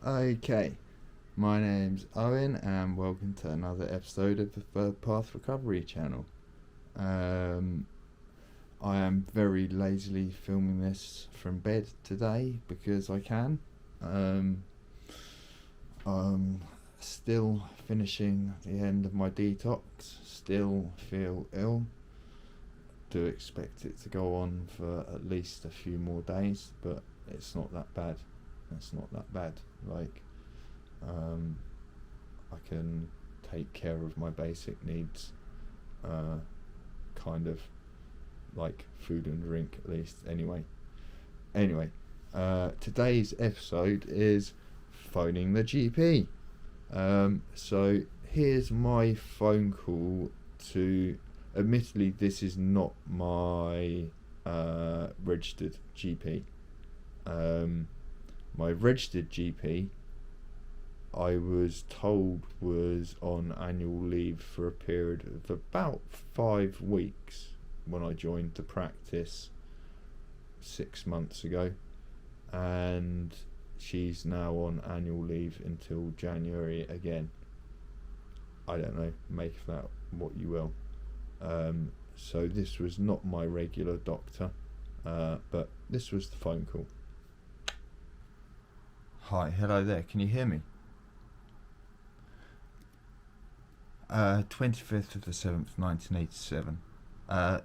Okay, my name's Owen, and welcome to another episode of the Third Path Recovery channel. I am very lazily filming this from bed today because I can. I'm still finishing the end of my detox, still feel ill. Do expect it to go on for at least a few more days, but it's not that bad. Like, I can take care of my basic needs, kind of, like food and drink at least. Anyway, today's episode is phoning the GP. So here's my phone call to. Admittedly, this is not my registered GP. My registered GP, I was told, was on annual leave for a period of about 5 weeks when I joined the practice 6 months ago, and she's now on annual leave until January again. I don't know, make of that what you will. So this was not my regular doctor, but this was the phone call. Hi, hello there, can you hear me? 25th of the 7th, 1987.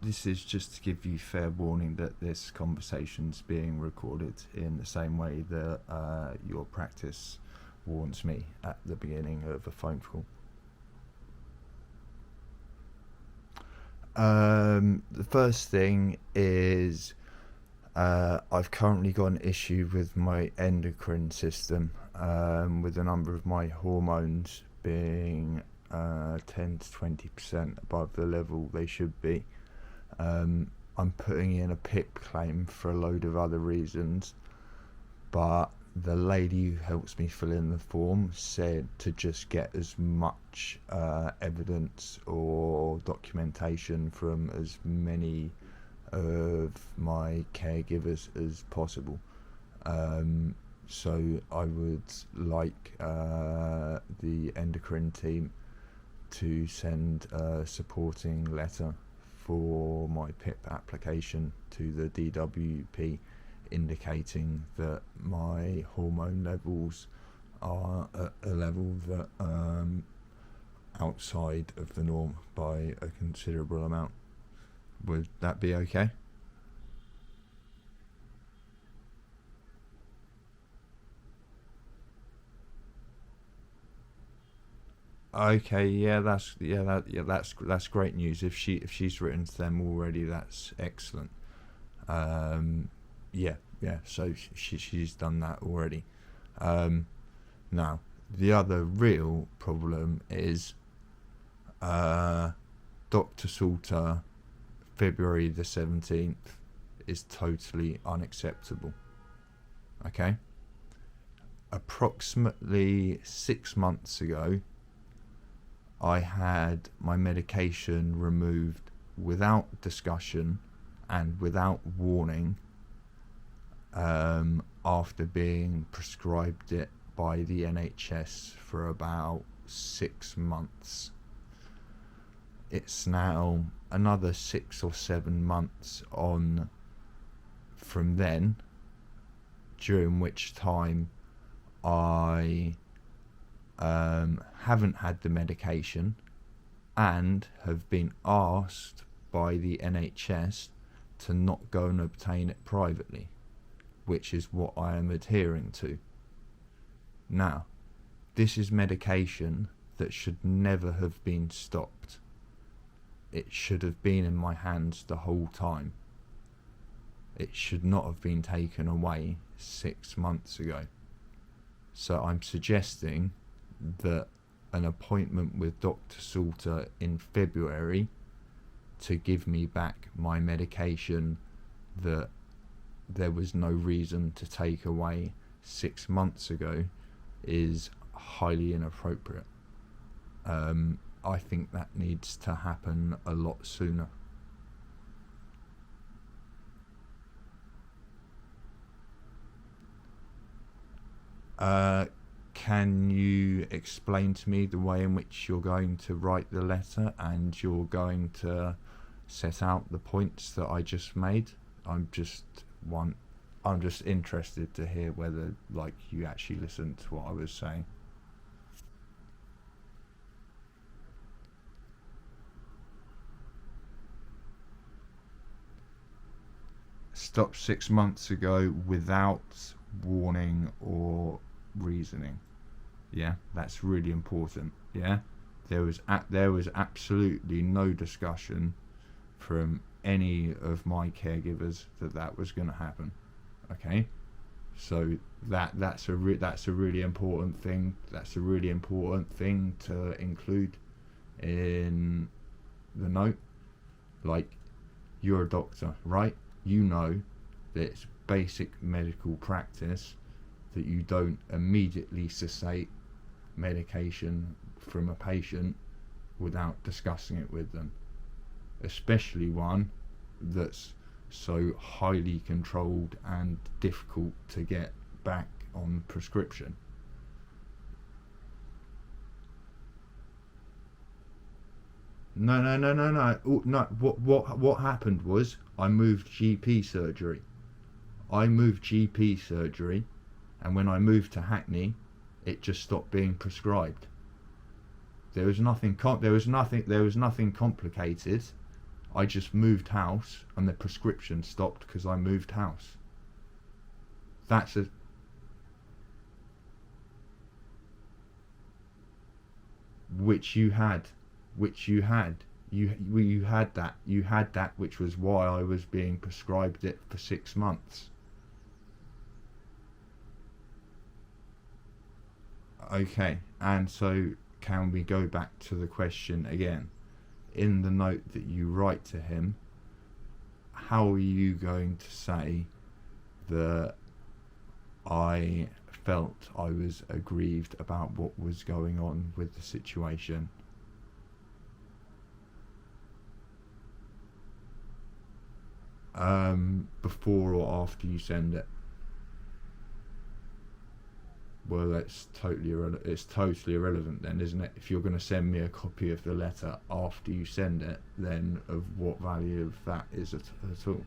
This is just to give you fair warning that this conversation's being recorded in the same way that your practice warns me at the beginning of a phone call. The first thing is I've currently got an issue with my endocrine system, with a number of my hormones being 10 to 20% above the level they should be. I'm putting in a PIP claim for a load of other reasons, but the lady who helps me fill in the form said to just get as much evidence or documentation from as many of my caregivers as possible. So I would like the endocrine team to send a supporting letter for my PIP application to the DWP, indicating that my hormone levels are at a level that outside of the norm by a considerable amount. Would that be okay? Okay, that's great news. If she's written to them already, that's excellent. So she's done that already. Now the other real problem is Dr. Salter, February the 17th, is totally unacceptable. Okay? Approximately 6 months ago, I had my medication removed without discussion and without warning, after being prescribed it by the NHS for about 6 months. It's now another 6 or 7 months on from then, during which time I haven't had the medication and have been asked by the NHS to not go and obtain it privately, which is what I am adhering to. Now, this is medication that should never have been stopped. It should have been in my hands the whole time. It should not have been taken away 6 months ago. So I'm suggesting that an appointment with Dr. Salter in February to give me back my medication that there was no reason to take away 6 months ago is highly inappropriate. I think that needs to happen a lot sooner. can you explain to me the way in which you're going to write the letter and you're going to set out the points that I just made? I'm just interested to hear whether you actually listened to what I was saying. Stopped 6 months ago without warning or reasoning. Yeah, that's really important. Yeah, there was absolutely no discussion from any of my caregivers that was going to happen. Okay, so that's a really important thing. That's a really important thing to include in the note. You're a doctor, right? You know that it's basic medical practice that you don't immediately cessate medication from a patient without discussing it with them, especially one that's so highly controlled and difficult to get back on prescription. No. What happened was I moved GP surgery. And when I moved to Hackney, it just stopped being prescribed. There was nothing complicated. I just moved house, and the prescription stopped because I moved house. Which you had that, which was why I was being prescribed it for 6 months. Okay, and so can we go back to the question again? In the note that you write to him, how are you going to say that I felt I was aggrieved about what was going on with the situation? Before or after you send it? Well, it's totally irrelevant then, isn't it? If you're going to send me a copy of the letter after you send it, then of what value of that is it at all?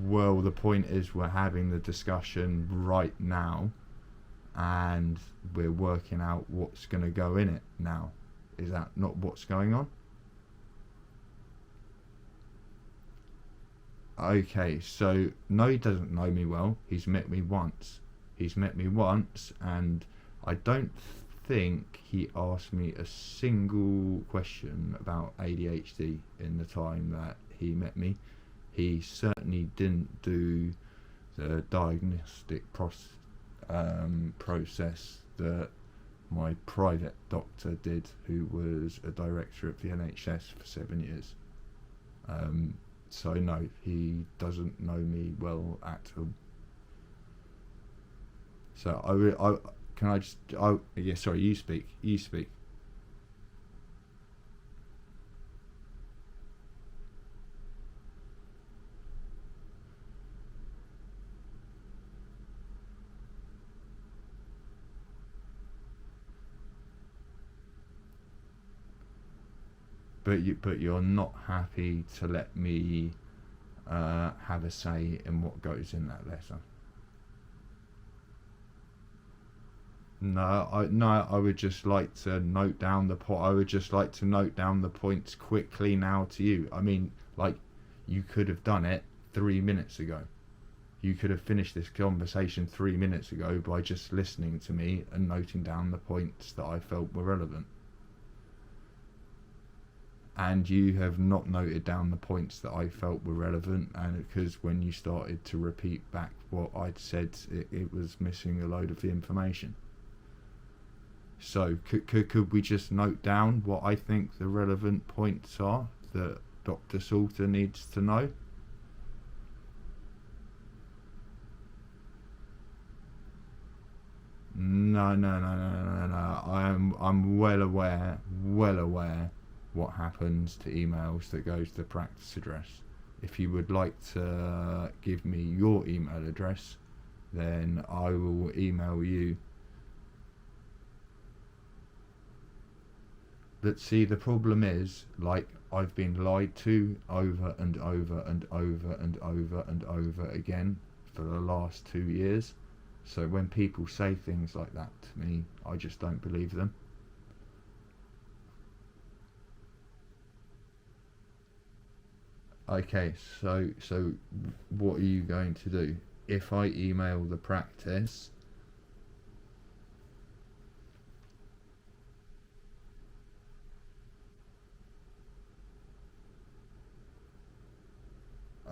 Well, the point is we're having the discussion right now, and we're working out what's going to go in it now. Is that not what's going on? Okay, so no, he doesn't know me well. He's met me once, and I don't think he asked me a single question about ADHD in the time that he met me. He certainly didn't do the diagnostic process that my private doctor did, who was a director of the NHS for 7 years. So no, he doesn't know me well at all. So sorry, you speak. But you're not happy to let me have a say in what goes in that letter. I would just like to note down the points quickly now to you. I mean, you could have done it 3 minutes ago. You could have finished this conversation 3 minutes ago by just listening to me and noting down the points that I felt were relevant. And you have not noted down the points that I felt were relevant, and because when you started to repeat back what I'd said, it was missing a load of the information. So could we just note down what I think the relevant points are that Dr. Salter needs to know? No. I'm well aware what happens to emails that goes to the practice address. If you would like to give me your email address, then I will email you. But see, the problem is, like, I've been lied to over and over and over and over and over again for the last 2 years. So when people say things like that to me, I just don't believe them. Okay, so what are you going to do? If I email the practice,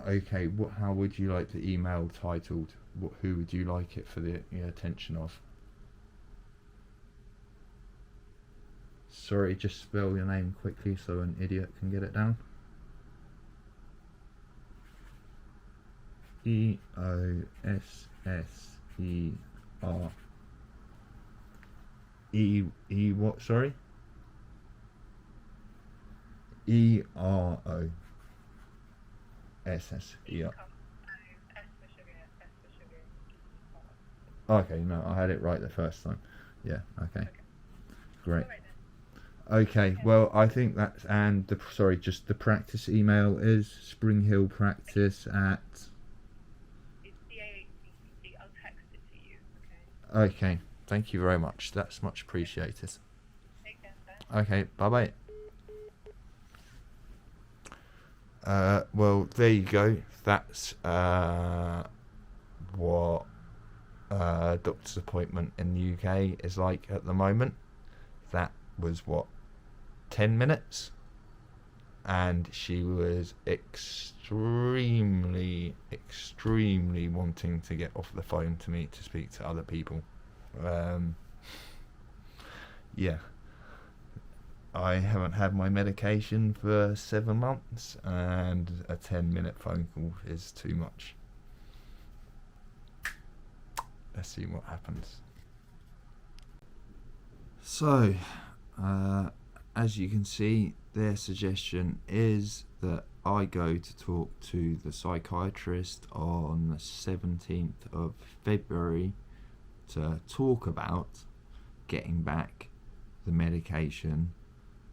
okay, how would you like the email titled? Who would you like it for the attention of? Sorry, just spell your name quickly so an idiot can get it down. Eosser. E what? Sorry. EROSS. Yeah. Okay, no, I had it right the first time. Yeah. Okay. Great. Okay, well, I think that's, and just the practice email is springhillpractice at. It's CAHCC. I'll text it to you, okay? Okay, thank you very much. That's much appreciated. Take care, bye. Okay, bye-bye. Well, there you go. That's what doctor's appointment in the UK is like at the moment. That was 10 minutes, and she was extremely wanting to get off the phone to me to speak to other people. Yeah, I haven't had my medication for 7 months, and a 10-minute phone call is too much. Let's see what happens. So, as you can see, their suggestion is that I go to talk to the psychiatrist on the 17th of February to talk about getting back the medication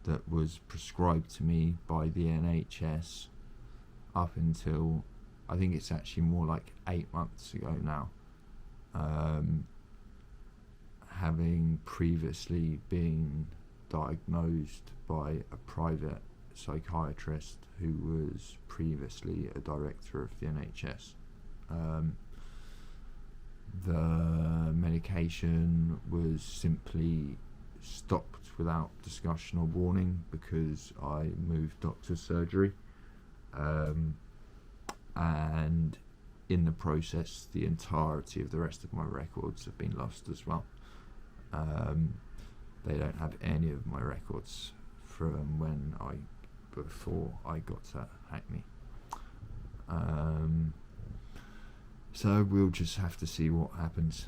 that was prescribed to me by the NHS up until, I think it's actually more like 8 months ago now. Having previously been diagnosed by a private psychiatrist who was previously a director of the NHS. The medication was simply stopped without discussion or warning because I moved doctor's surgery, and in the process the entirety of the rest of my records have been lost as well. They don't have any of my records from before I got to Hackney. So we'll just have to see what happens.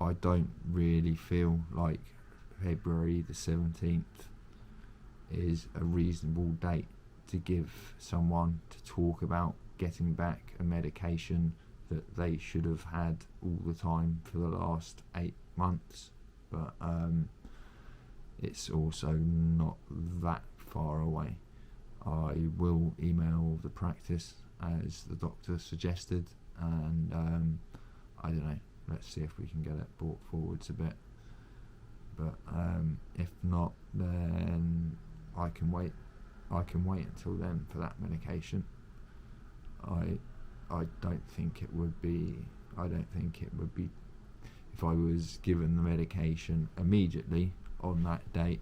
I don't really feel like February the 17th is a reasonable date to give someone to talk about getting back a medication that they should have had all the time for the last 8 months. But it's also not that far away. I will email the practice as the doctor suggested, and I don't know, let's see if we can get it brought forwards a bit. But if not, then I can wait until then for that medication. I don't think it would be if I was given the medication immediately on that date.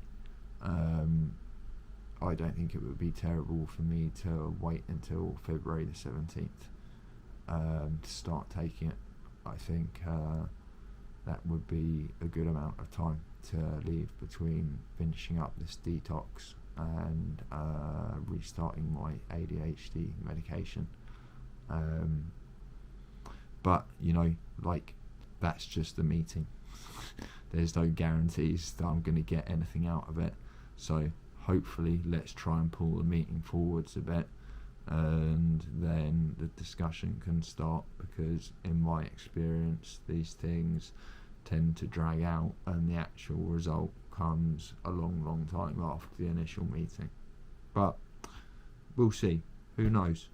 I don't think it would be terrible for me to wait until February the 17th to start taking it. I think that would be a good amount of time to leave between finishing up this detox and restarting my ADHD medication. But that's just a meeting. There's no guarantees that I'm going to get anything out of it, so hopefully let's try and pull the meeting forwards a bit, and then the discussion can start, because in my experience these things tend to drag out and the actual result comes a long time after the initial meeting. But we'll see. Who knows?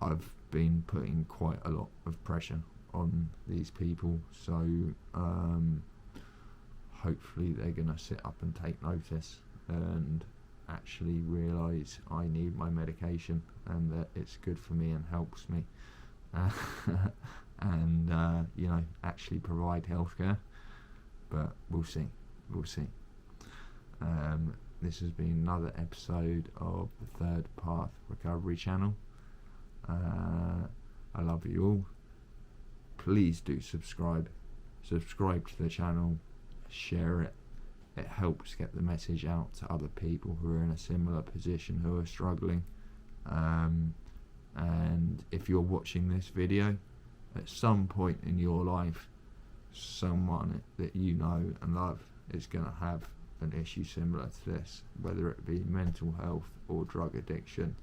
I've been putting quite a lot of pressure on these people, so hopefully they're gonna sit up and take notice and actually realise I need my medication and that it's good for me and helps me, and actually provide healthcare. But we'll see. This has been another episode of the Third Path Recovery channel. I love you all. Please do subscribe to the channel, share it. It helps get the message out to other people who are in a similar position, who are struggling. And if you're watching this video, at some point in your life, someone that you know and love is going to have an issue similar to this, whether it be mental health or drug addiction.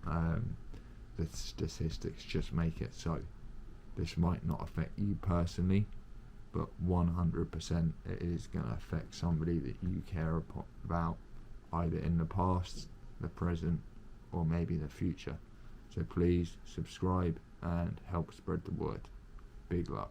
The statistics just make it so. This might not affect you personally, but 100% it is going to affect somebody that you care about, either in the past, the present, or maybe the future. So please subscribe and help spread the word. Big love.